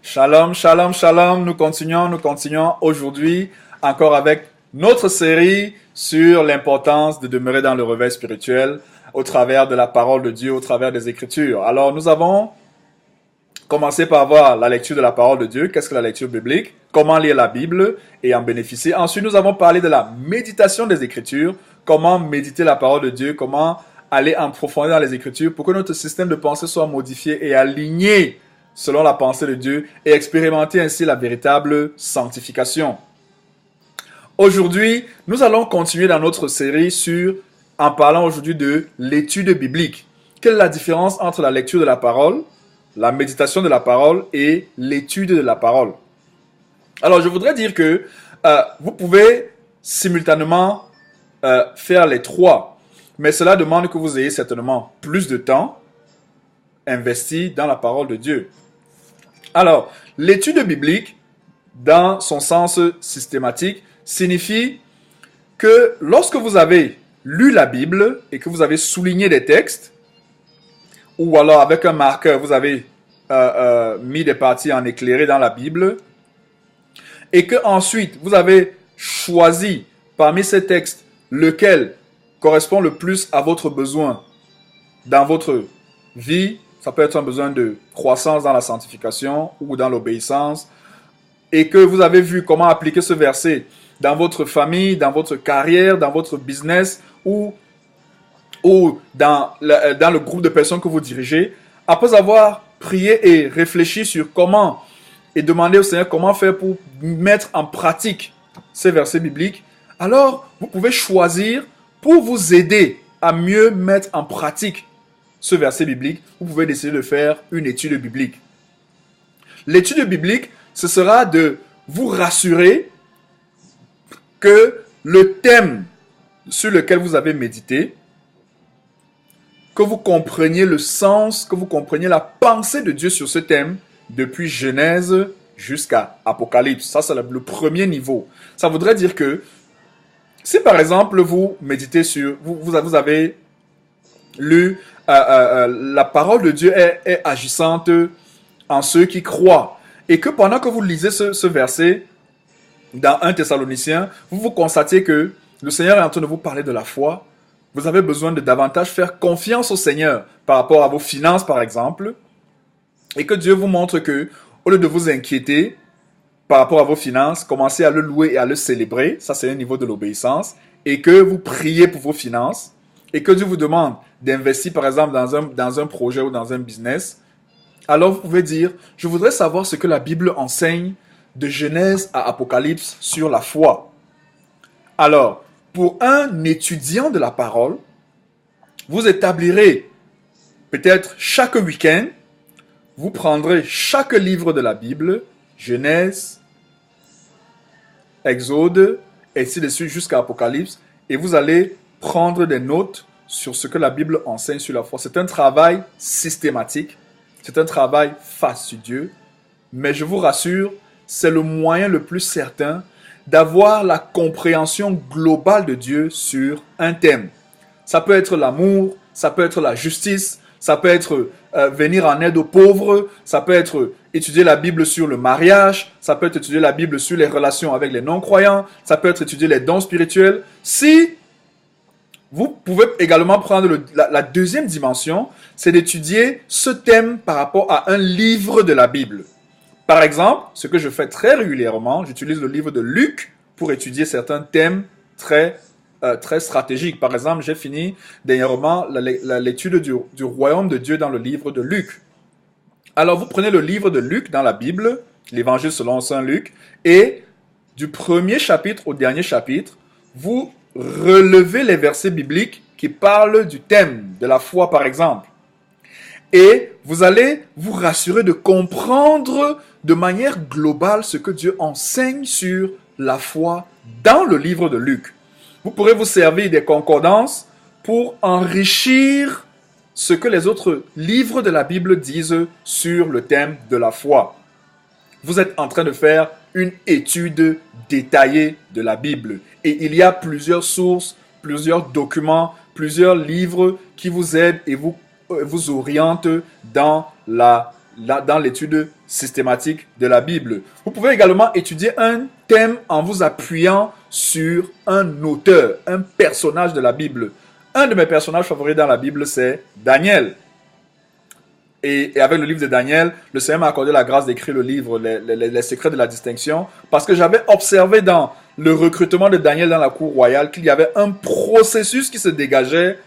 Shalom, shalom, shalom. Nous continuons aujourd'hui encore avec notre série sur l'importance de demeurer dans le réveil spirituel au travers de la parole de Dieu, au travers des Écritures. Alors, nous avons commencé par voir la lecture de la parole de Dieu. Qu'est-ce que la lecture biblique? Comment lire la Bible et en bénéficier. Ensuite, nous avons parlé de la méditation des Écritures. Comment méditer la parole de Dieu? Comment aller en profondeur dans les Écritures pour que notre système de pensée soit modifié et aligné selon la pensée de Dieu et expérimenter ainsi la véritable sanctification. Aujourd'hui, nous allons continuer dans notre série en parlant aujourd'hui de l'étude biblique. Quelle est la différence entre la lecture de la parole, la méditation de la parole et l'étude de la parole? Alors, je voudrais dire que vous pouvez simultanément faire les trois, mais cela demande que vous ayez certainement plus de temps investi dans la parole de Dieu. Alors, l'étude biblique, dans son sens systématique, signifie que lorsque vous avez lu la Bible et que vous avez souligné des textes, ou alors avec un marqueur, vous avez mis des parties en éclairé dans la Bible, et que ensuite vous avez choisi parmi ces textes lequel correspond le plus à votre besoin dans votre vie. Ça peut être un besoin de croissance dans la sanctification ou dans l'obéissance. Et que vous avez vu comment appliquer ce verset dans votre famille, dans votre carrière, dans votre business ou dans le groupe de personnes que vous dirigez. Après avoir prié et réfléchi sur comment et demandé au Seigneur comment faire pour mettre en pratique ces versets bibliques, alors vous pouvez choisir pour vous aider à mieux mettre en pratique ce verset biblique, vous pouvez décider de faire une étude biblique. L'étude biblique, ce sera de vous rassurer que le thème sur lequel vous avez médité, que vous compreniez le sens, que vous compreniez la pensée de Dieu sur ce thème, depuis Genèse jusqu'à Apocalypse. Ça, c'est le premier niveau. Ça voudrait dire que si par exemple vous méditez sur, vous avez lu la parole de Dieu est agissante en ceux qui croient. Et que pendant que vous lisez ce verset dans 1 Thessaloniciens, vous constatez que le Seigneur est en train de vous parler de la foi. Vous avez besoin de davantage faire confiance au Seigneur par rapport à vos finances, par exemple. Et que Dieu vous montre que, au lieu de vous inquiéter par rapport à vos finances, commencez à le louer et à le célébrer. Ça, c'est un niveau de l'obéissance. Et que vous priez pour vos finances. Et que Dieu vous demande d'investir, par exemple, dans un projet ou dans un business, alors vous pouvez dire, je voudrais savoir ce que la Bible enseigne de Genèse à Apocalypse sur la foi. Alors, pour un étudiant de la parole, vous établirez peut-être chaque week-end, vous prendrez chaque livre de la Bible, Genèse, Exode, et ainsi de suite jusqu'à Apocalypse, et vous allez prendre des notes sur ce que la Bible enseigne sur la foi. C'est un travail systématique, c'est un travail fastidieux, mais je vous rassure, c'est le moyen le plus certain d'avoir la compréhension globale de Dieu sur un thème. Ça peut être l'amour, ça peut être la justice, ça peut être venir en aide aux pauvres, ça peut être étudier la Bible sur le mariage, ça peut être étudier la Bible sur les relations avec les non-croyants, ça peut être étudier les dons spirituels. Si vous pouvez également prendre la deuxième dimension, c'est d'étudier ce thème par rapport à un livre de la Bible. Par exemple, ce que je fais très régulièrement, j'utilise le livre de Luc pour étudier certains thèmes très stratégiques. Par exemple, j'ai fini dernièrement l'étude du royaume de Dieu dans le livre de Luc. Alors, vous prenez le livre de Luc dans la Bible, l'évangile selon saint Luc, et du premier chapitre au dernier chapitre, vous relevez les versets bibliques qui parlent du thème de la foi, par exemple. Et vous allez vous rassurer de comprendre de manière globale ce que Dieu enseigne sur la foi dans le livre de Luc. Vous pourrez vous servir des concordances pour enrichir ce que les autres livres de la Bible disent sur le thème de la foi. Vous êtes en train de faire une étude détaillée de la Bible. Et il y a plusieurs sources, plusieurs documents, plusieurs livres qui vous aident et vous orientent dans la dans l'étude systématique de la Bible. Vous pouvez également étudier un thème en vous appuyant sur un auteur, un personnage de la Bible. Un de mes personnages favoris dans la Bible, c'est Daniel. Et avec le livre de Daniel, le Seigneur m'a accordé la grâce d'écrire le livre les secrets de la distinction, parce que j'avais observé dans le recrutement de Daniel dans la cour royale qu'il y avait un processus qui se dégageait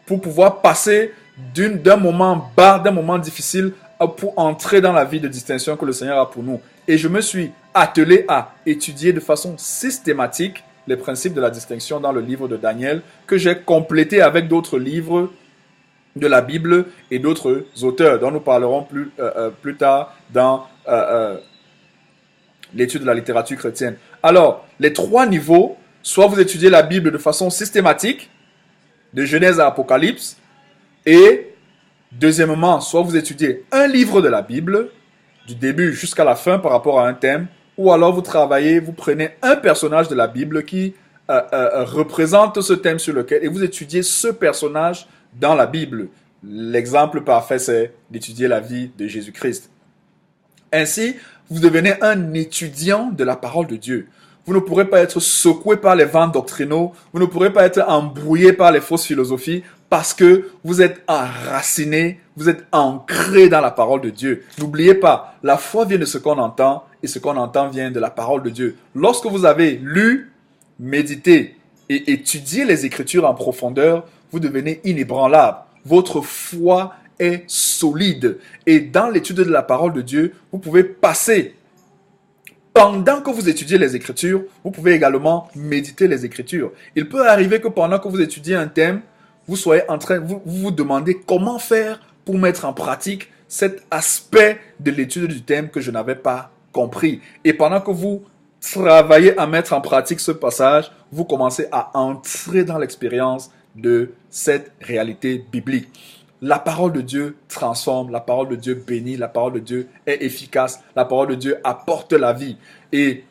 pour pouvoir passer d'un moment bas, d'un moment difficile, pour entrer dans la vie de distinction que le Seigneur a pour nous. Et je me suis attelé à étudier de façon systématique les principes de la distinction dans le livre de Daniel, que j'ai complété avec d'autres livres de la Bible et d'autres auteurs dont nous parlerons plus tard dans l'étude de la littérature chrétienne. Alors, les 3 niveaux, soit vous étudiez la Bible de façon systématique, de Genèse à Apocalypse, et deuxièmement, soit vous étudiez un livre de la Bible, du début jusqu'à la fin par rapport à un thème, ou alors vous prenez un personnage de la Bible qui représente ce thème sur lequel, et vous étudiez ce personnage dans la Bible. L'exemple parfait, c'est d'étudier la vie de Jésus-Christ. Ainsi, vous devenez un étudiant de la parole de Dieu. Vous ne pourrez pas être secoué par les vents doctrinaux, vous ne pourrez pas être embrouillé par les fausses philosophies, parce que vous êtes enraciné, vous êtes ancré dans la parole de Dieu. N'oubliez pas, la foi vient de ce qu'on entend, et ce qu'on entend vient de la parole de Dieu. Lorsque vous avez lu, médité et étudié les Écritures en profondeur, vous devenez inébranlable. Votre foi est solide. Et dans l'étude de la parole de Dieu, vous pouvez passer. Pendant que vous étudiez les Écritures, vous pouvez également méditer les Écritures. Il peut arriver que pendant que vous étudiez un thème, vous soyez en train, vous demandez comment faire pour mettre en pratique cet aspect de l'étude du thème que je n'avais pas compris. Et pendant que vous travaillez à mettre en pratique ce passage, vous commencez à entrer dans l'expérience de cette réalité biblique. La parole de Dieu transforme, la parole de Dieu bénit, la parole de Dieu est efficace, la parole de Dieu apporte la vie. Et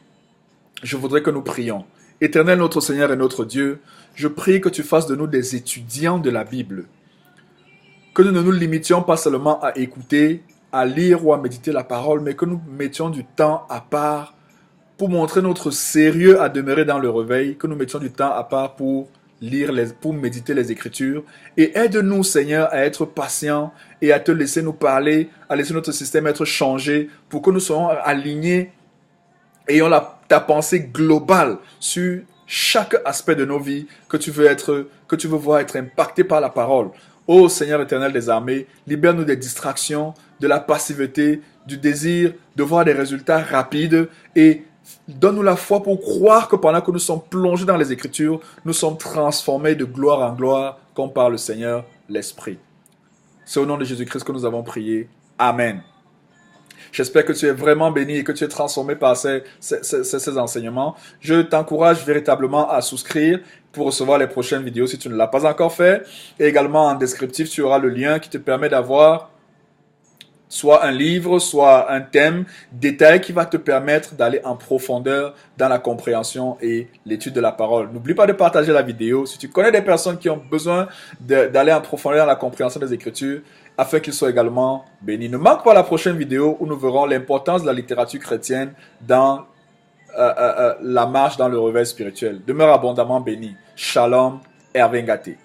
je voudrais que nous prions. Éternel notre Seigneur et notre Dieu, je prie que tu fasses de nous des étudiants de la Bible. Que nous ne nous limitions pas seulement à écouter, à lire ou à méditer la parole, mais que nous mettions du temps à part pour montrer notre sérieux à demeurer dans le réveil, que nous mettions du temps à part pour pour méditer les Écritures. Et aide-nous, Seigneur, à être patients et à te laisser nous parler, à laisser notre système être changé pour que nous soyons alignés, ayons ta pensée globale sur chaque aspect de nos vies que tu veux voir être impacté par la parole. Ô Seigneur éternel des armées, libère-nous des distractions, de la passivité, du désir de voir des résultats rapides et donne-nous la foi pour croire que pendant que nous sommes plongés dans les Écritures, nous sommes transformés de gloire en gloire, comme par le Seigneur l'Esprit. C'est au nom de Jésus-Christ que nous avons prié. Amen. J'espère que tu es vraiment béni et que tu es transformé par ces enseignements. Je t'encourage véritablement à souscrire pour recevoir les prochaines vidéos si tu ne l'as pas encore fait. Et également en descriptif, tu auras le lien qui te permet d'avoir soit un livre, soit un thème détaillé qui va te permettre d'aller en profondeur dans la compréhension et l'étude de la parole. N'oublie pas de partager la vidéo. Si tu connais des personnes qui ont besoin d'aller en profondeur dans la compréhension des Écritures, afin qu'ils soient également bénis. Ne manque pas la prochaine vidéo où nous verrons l'importance de la littérature chrétienne dans la marche dans le réveil spirituel. Demeure abondamment béni. Shalom, Hervé Ngaté.